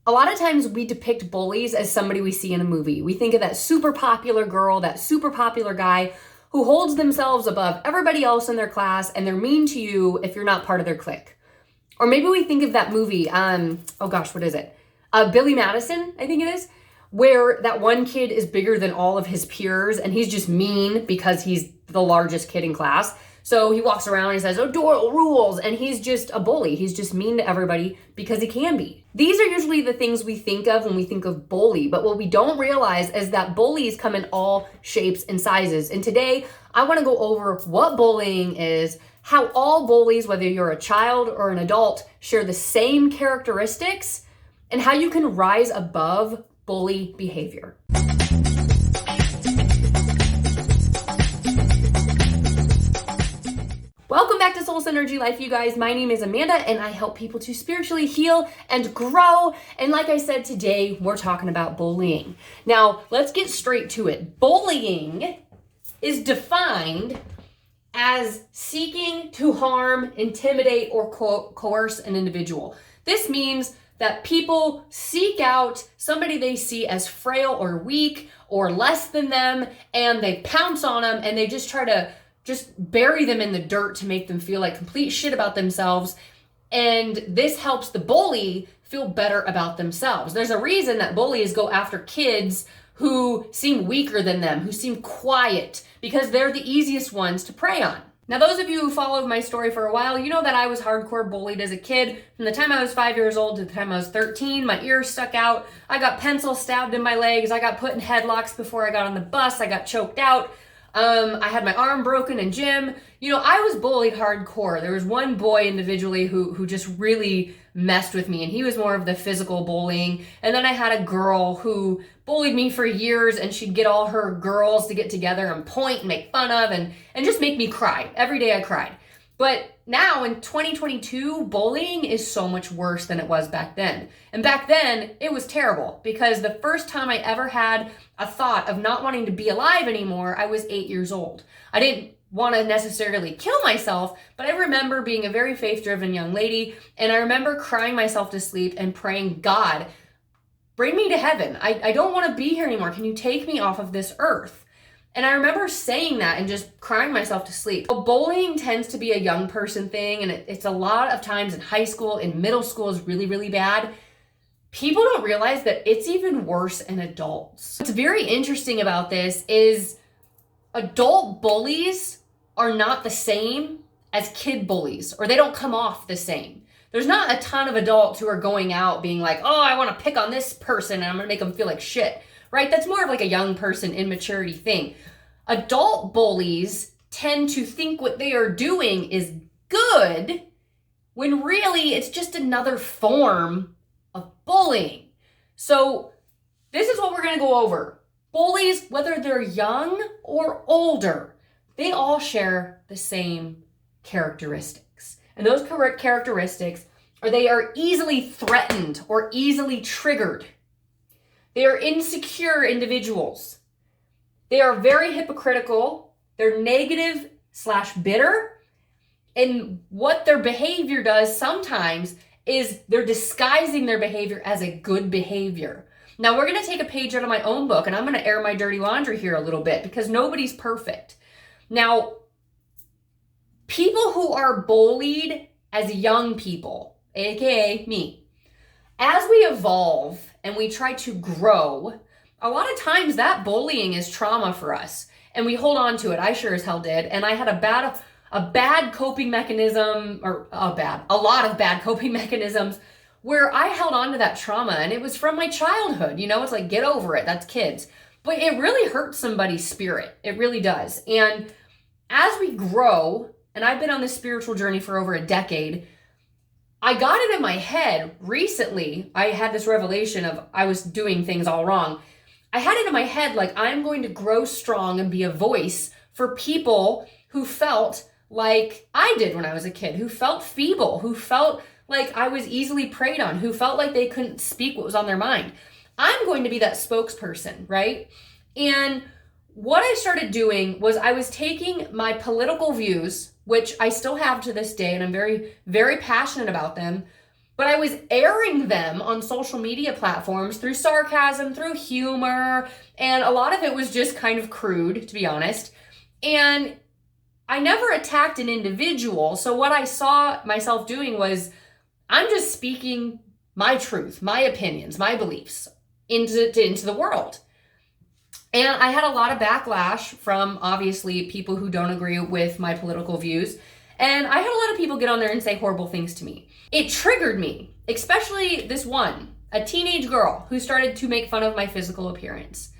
A lot of times we depict bullies as somebody we see in a movie. We think of that super popular girl, that super popular guy who holds themselves above everybody else in their class and they're mean to you if you're not part of their clique. Or maybe we think of that movie, what is it? Billy Madison, I think it is, where that one kid is bigger than all of his peers and he's just mean because he's the largest kid in class. So he walks around and he says, "Adorable rules," and he's just a bully. He's just mean to everybody because he can be. These are usually the things we think of when we think of bully, but what we don't realize is that bullies come in all shapes and sizes. And today, I want to go over what bullying is, how all bullies, whether you're a child or an adult, share the same characteristics, and how you can rise above bully behavior. Welcome back to Soul Synergy Life, you guys. My name is Amanda, and I help people to spiritually heal and grow. And like I said, today we're talking about bullying. Now, let's get straight to it. Bullying is defined as seeking to harm, intimidate, or coerce an individual. This means that people seek out somebody they see as frail or weak or less than them, and they pounce on them, and they just try to bury them in the dirt to make them feel like complete shit about themselves. And this helps the bully feel better about themselves. There's a reason that bullies go after kids who seem weaker than them, who seem quiet, because they're the easiest ones to prey on. Now, those of you who followed my story for a while, you know that I was hardcore bullied as a kid. From the time I was 5 years old to the time I was 13, my ears stuck out. I got pencil stabbed in my legs. I got put in headlocks before I got on the bus. I got choked out. I had my arm broken in gym. You know, I was bullied hardcore. There was one boy individually who just really messed with me, and he was more of the physical bullying. And then I had a girl who bullied me for years, and she'd get all her girls to get together and point and make fun of and just make me cry. Every day I cried. But now in 2022, bullying is so much worse than it was back then. And back then, it was terrible because the first time I ever had a thought of not wanting to be alive anymore, I was 8 years old. I didn't want to necessarily kill myself, but I remember being a very faith-driven young lady, and I remember crying myself to sleep and praying, "God, bring me to heaven. I don't want to be here anymore. Can you take me off of this earth?" And I remember saying that and just crying myself to sleep. Well, bullying tends to be a young person thing, and it's a lot of times in high school, in middle school is really, really bad. People don't realize that it's even worse in adults. What's very interesting about this is adult bullies are not the same as kid bullies, or they don't come off the same. There's not a ton of adults who are going out being like, "Oh, I want to pick on this person and I'm going to make them feel like shit." Right? That's more of like a young person immaturity thing. Adult bullies tend to think what they are doing is good when really it's just another form of bullying. So this is what we're going to go over. Bullies, whether they're young or older, they all share the same characteristics. And those correct characteristics are they are easily threatened or easily triggered. They are insecure individuals. They are very hypocritical. They're negative/bitter. And what their behavior does sometimes is they're disguising their behavior as a good behavior. Now, we're going to take a page out of my own book, and I'm going to air my dirty laundry here a little bit because nobody's perfect. Now, people who are bullied as young people, aka me, as we evolve and we try to grow, a lot of times that bullying is trauma for us and we hold on to it. I sure as hell did. And I had a bad coping mechanism, or a lot of bad coping mechanisms where I held on to that trauma, and it was from my childhood. You know, it's like, get over it. That's kids. But it really hurts somebody's spirit. It really does. And as we grow, and I've been on this spiritual journey for over a decade, I got it in my head recently. I had this revelation of I was doing things all wrong. I had it in my head like I'm going to grow strong and be a voice for people who felt like I did when I was a kid, who felt feeble, who felt like I was easily preyed on, who felt like they couldn't speak what was on their mind. I'm going to be that spokesperson, right? And what I started doing was I was taking my political views, which I still have to this day, and I'm very, very passionate about them, but I was airing them on social media platforms through sarcasm, through humor, and a lot of it was just kind of crude, to be honest. And I never attacked an individual, so what I saw myself doing was, I'm just speaking my truth, my opinions, my beliefs into the world. And I had a lot of backlash from, obviously, people who don't agree with my political views. And I had a lot of people get on there and say horrible things to me. It triggered me, especially this one, a teenage girl who started to make fun of my physical appearance.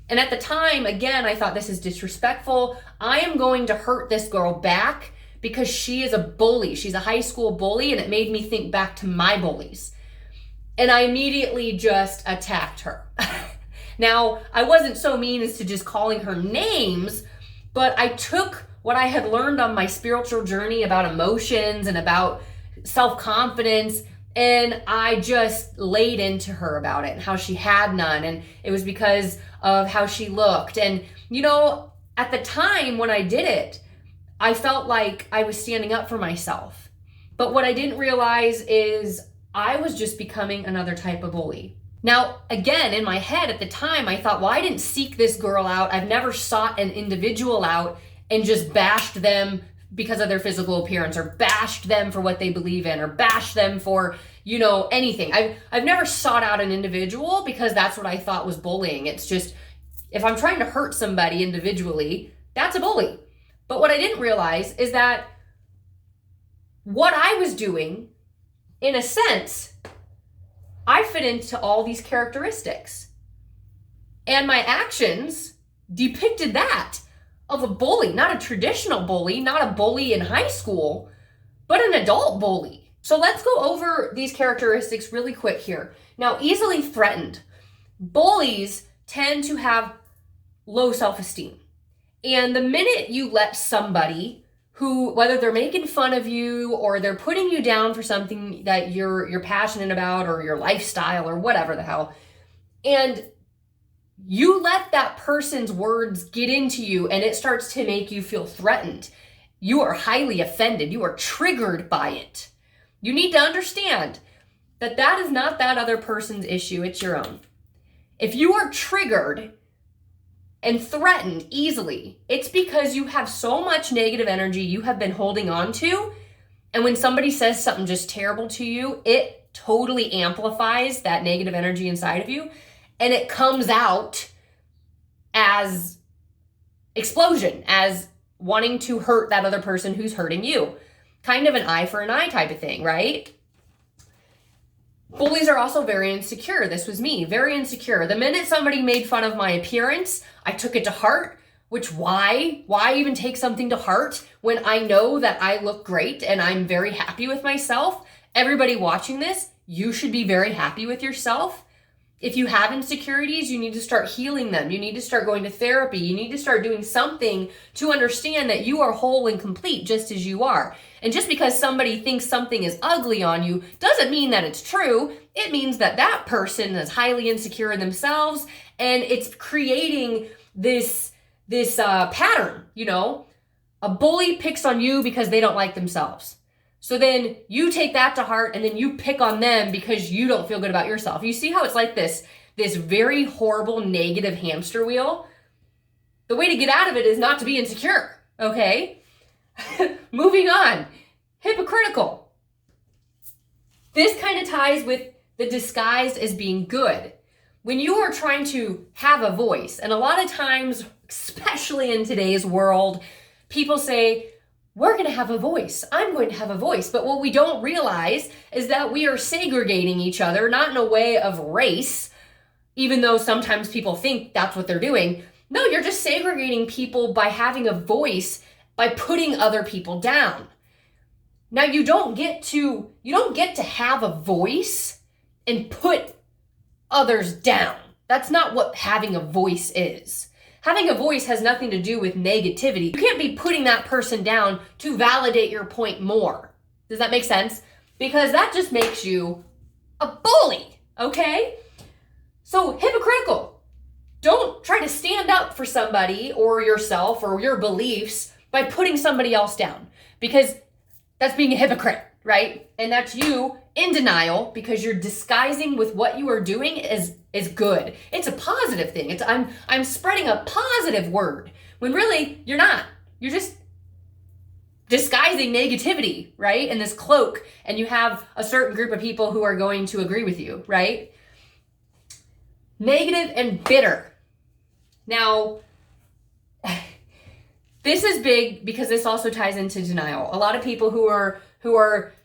And at the time, again, I thought, this is disrespectful. I am going to hurt this girl back because she is a bully. She's a high school bully, and it made me think back to my bullies. And I immediately just attacked her. Now, I wasn't so mean as to just calling her names, but I took what I had learned on my spiritual journey about emotions and about self-confidence, and I just laid into her about it and how she had none, and it was because of how she looked. And at the time when I did it, I felt like I was standing up for myself. But what I didn't realize is I was just becoming another type of bully. Now, again, in my head at the time, I thought, well, I didn't seek this girl out. I've never sought an individual out and just bashed them because of their physical appearance, or bashed them for what they believe in, or bashed them for, anything. I've never sought out an individual because that's what I thought was bullying. It's just, if I'm trying to hurt somebody individually, that's a bully. But what I didn't realize is that what I was doing, in a sense, I fit into all these characteristics. And my actions depicted that of a bully, not a traditional bully, not a bully in high school, but an adult bully. So let's go over these characteristics really quick here. Now, easily threatened. Bullies tend to have low self-esteem. And the minute you let somebody who, whether they're making fun of you or they're putting you down for something that you're passionate about, or your lifestyle or whatever the hell, and you let that person's words get into you and it starts to make you feel threatened, you are highly offended, you are triggered by it. You need to understand that that is not that other person's issue, it's your own. If you are triggered and threatened easily, it's because you have so much negative energy you have been holding on to, and when somebody says something just terrible to you, it totally amplifies that negative energy inside of you, and it comes out as explosion, as wanting to hurt that other person who's hurting you. Kind of an eye for an eye type of thing, right? Bullies are also very insecure. This was me, very insecure. The minute somebody made fun of my appearance, I took it to heart, which why even take something to heart when I know that I look great and I'm very happy with myself? Everybody watching this, you should be very happy with yourself. If you have insecurities, you need to start healing them. You need to start going to therapy. You need to start doing something to understand that you are whole and complete just as you are. And just because somebody thinks something is ugly on you doesn't mean that it's true. It means that that person is highly insecure in themselves, and it's creating this pattern, A bully picks on you because they don't like themselves. So then you take that to heart and then you pick on them because you don't feel good about yourself. You see how it's like this very horrible negative hamster wheel? The way to get out of it is not to be insecure, okay? Moving on. Hypocritical. This kind of ties with the disguised as being good. When you are trying to have a voice, and a lot of times, especially in today's world, people say, we're going to have a voice. I'm going to have a voice. But what we don't realize is that we are segregating each other, not in a way of race, even though sometimes people think that's what they're doing. No, you're just segregating people by having a voice, by putting other people down. Now, you don't get to have a voice and put others down. That's not what having a voice is. Having a voice has nothing to do with negativity. You can't be putting that person down to validate your point more. Does that make sense? Because that just makes you a bully, okay? So hypocritical. Don't try to stand up for somebody or yourself or your beliefs by putting somebody else down, because that's being a hypocrite, right? And that's you in denial because you're disguising with what you are doing is good. It's a positive thing. It's I'm spreading a positive word when really you're not. You're just disguising negativity, right? In this cloak, and you have a certain group of people who are going to agree with you, right? Negative and bitter. Now, this is big because this also ties into denial. A lot of people who are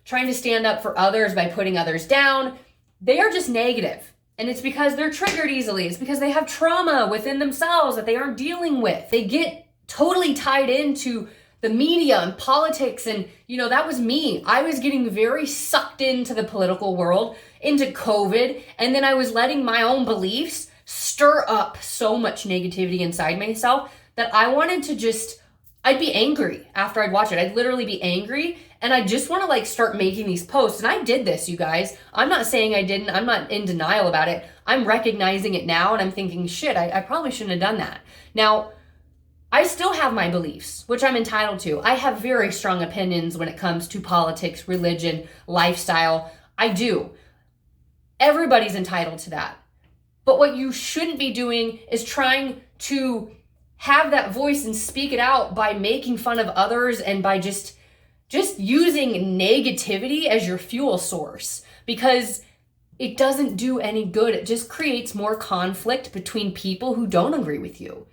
trying to stand up for others by putting others down, they are just negative. And it's because they're triggered easily. It's because they have trauma within themselves that they aren't dealing with. They get totally tied into the media and politics. And, that was me. I was getting very sucked into the political world, into COVID. And then I was letting my own beliefs stir up so much negativity inside myself that I wanted to I'd be angry after I'd watch it. I'd literally be angry. And I just want to start making these posts. And I did this, you guys. I'm not saying I didn't. I'm not in denial about it. I'm recognizing it now. And I'm thinking, shit, I probably shouldn't have done that. Now, I still have my beliefs, which I'm entitled to. I have very strong opinions when it comes to politics, religion, lifestyle. I do. Everybody's entitled to that. But what you shouldn't be doing is trying to have that voice and speak it out by making fun of others and by just using negativity as your fuel source, because it doesn't do any good. It just creates more conflict between people who don't agree with you.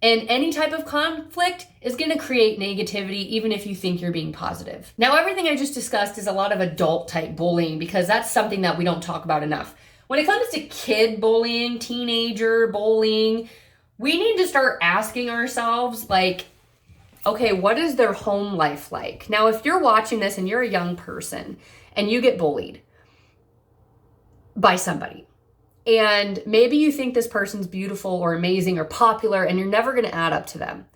And any type of conflict is going to create negativity, even if you think you're being positive. Now, everything I just discussed is a lot of adult type bullying because that's something that we don't talk about enough. When it comes to kid bullying, teenager bullying, we need to start asking ourselves, okay, what is their home life like? Now, if you're watching this and you're a young person and you get bullied by somebody, and maybe you think this person's beautiful or amazing or popular and you're never going to add up to them,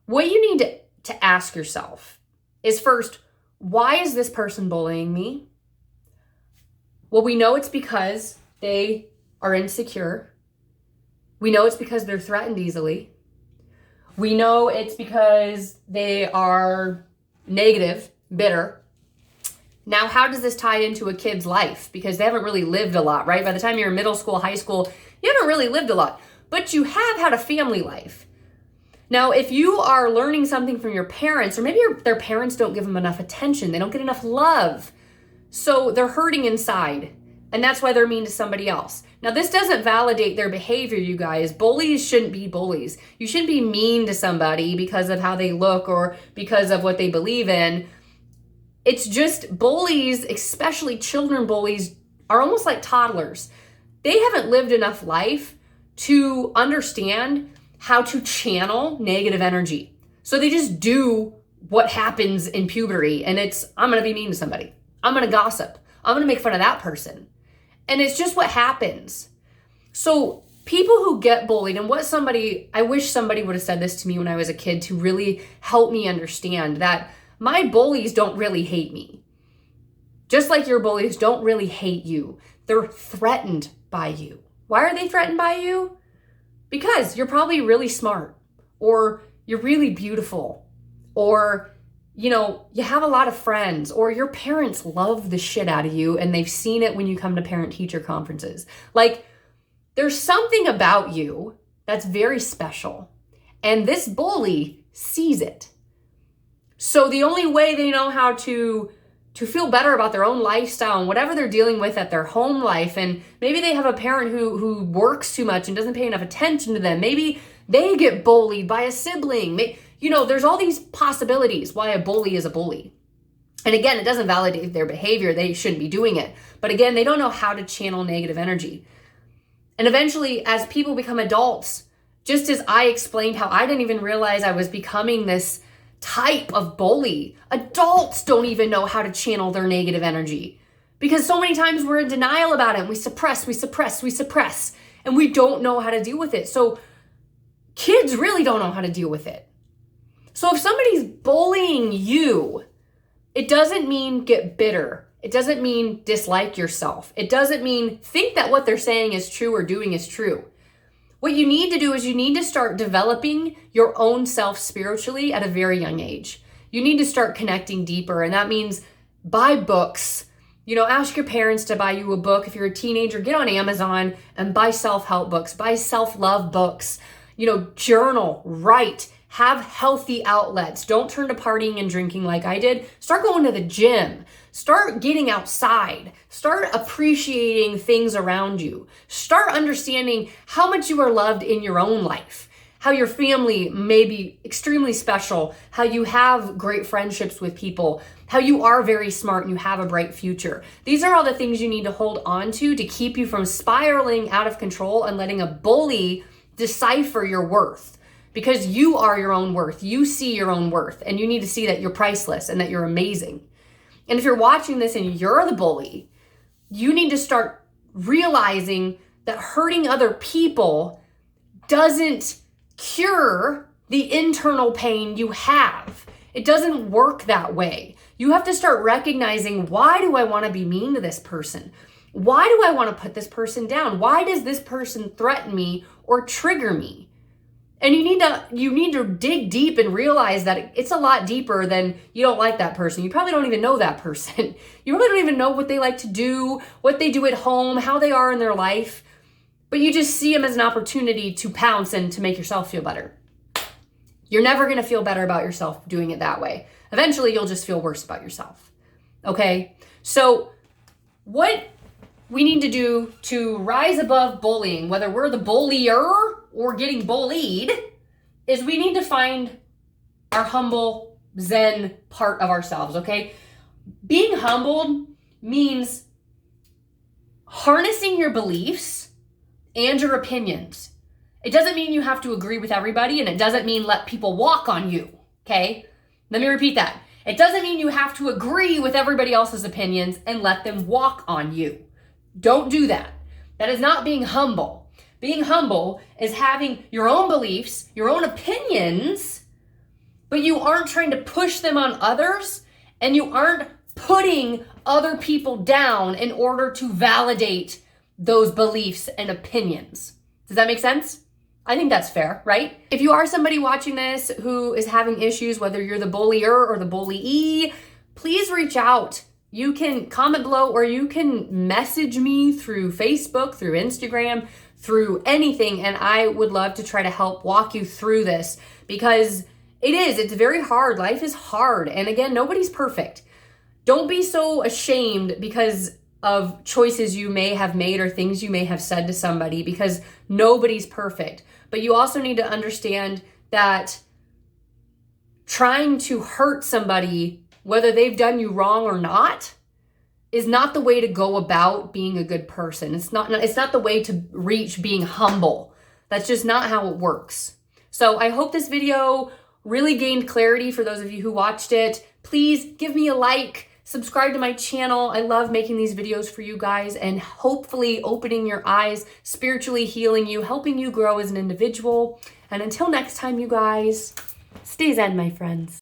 what you need to ask yourself is first, why is this person bullying me? Well, we know it's because they are insecure. We know it's because they're threatened easily. We know it's because they are negative, bitter. Now, how does this tie into a kid's life? Because they haven't really lived a lot, right? By the time you're in middle school, high school, you haven't really lived a lot, but you have had a family life. Now, if you are learning something from your parents, or maybe their parents don't give them enough attention, they don't get enough love, so they're hurting inside, and that's why they're mean to somebody else. Now, this doesn't validate their behavior, you guys. Bullies shouldn't be bullies. You shouldn't be mean to somebody because of how they look or because of what they believe in. It's just bullies, especially children bullies, are almost like toddlers. They haven't lived enough life to understand how to channel negative energy. So they just do what happens in puberty, and it's, I'm going to be mean to somebody. I'm going to gossip. I'm going to make fun of that person. And it's just what happens. So people who get bullied, and I wish somebody would have said this to me when I was a kid to really help me understand that my bullies don't really hate me. Just like your bullies don't really hate you. They're threatened by you. Why are they threatened by you? Because you're probably really smart, or you're really beautiful, or you have a lot of friends, or your parents love the shit out of you and they've seen it when you come to parent-teacher conferences. There's something about you that's very special, and this bully sees it. So the only way they know how to feel better about their own lifestyle and whatever they're dealing with at their home life, and maybe they have a parent who works too much and doesn't pay enough attention to them. Maybe they get bullied by a sibling. There's all these possibilities why a bully is a bully. And again, it doesn't validate their behavior. They shouldn't be doing it. But again, they don't know how to channel negative energy. And eventually, as people become adults, just as I explained how I didn't even realize I was becoming this type of bully, adults don't even know how to channel their negative energy. Because so many times we're in denial about it, and we suppress, and we don't know how to deal with it. So kids really don't know how to deal with it. So if somebody's bullying you, it doesn't mean get bitter. It doesn't mean dislike yourself. It doesn't mean think that what they're saying is true or doing is true. What you need to do is you need to start developing your own self spiritually at a very young age. You need to start connecting deeper, and that means buy books, Ask your parents to buy you a book. If you're a teenager, get on Amazon and buy self-help books, buy self-love books, journal, write, have healthy outlets. Don't turn to partying and drinking like I did. Start going to the gym. Start getting outside. Start appreciating things around you. Start understanding how much you are loved in your own life, how your family may be extremely special, how you have great friendships with people, how you are very smart and you have a bright future. These are all the things you need to hold on to keep you from spiraling out of control and letting a bully decipher your worth, because you are your own worth. You see your own worth, and you need to see that you're priceless and that you're amazing. And if you're watching this and you're the bully, you need to start realizing that hurting other people doesn't cure the internal pain you have. It doesn't work that way. You have to start recognizing, why do I want to be mean to this person? Why do I want to put this person down? Why does this person threaten me or trigger me? And you need to dig deep and realize that it's a lot deeper than you don't like that person. You probably don't even know that person. You really don't even know what they like to do, what they do at home, how they are in their life. But you just see them as an opportunity to pounce and to make yourself feel better. You're never going to feel better about yourself doing it that way. Eventually, you'll just feel worse about yourself. Okay? So what we need to do to rise above bullying, whether we're the bullier or getting bullied, is we need to find our humble Zen part of ourselves, okay? Being humbled means harnessing your beliefs and your opinions. It doesn't mean you have to agree with everybody, and it doesn't mean let people walk on you, okay? Let me repeat that. It doesn't mean you have to agree with everybody else's opinions and let them walk on you. Don't do that. That is not being humble. Being humble is having your own beliefs, your own opinions, but you aren't trying to push them on others, and you aren't putting other people down in order to validate those beliefs and opinions. Does that make sense? I think that's fair, right? If you are somebody watching this who is having issues, whether you're the bullier or the bullyee, please reach out. You can comment below, or you can message me through Facebook, through Instagram, through anything, and I would love to try to help walk you through this, because it's very hard. Life is hard. And again, nobody's perfect. Don't be so ashamed because of choices you may have made or things you may have said to somebody, because nobody's perfect. But you also need to understand that trying to hurt somebody, whether they've done you wrong or not, is not the way to go about being a good person. It's not the way to reach being humble. That's just not how it works. So I hope this video really gained clarity for those of you who watched it. Please give me a like, subscribe to my channel. I love making these videos for you guys and hopefully opening your eyes, spiritually healing you, helping you grow as an individual. And until next time, you guys, stay Zen, my friends.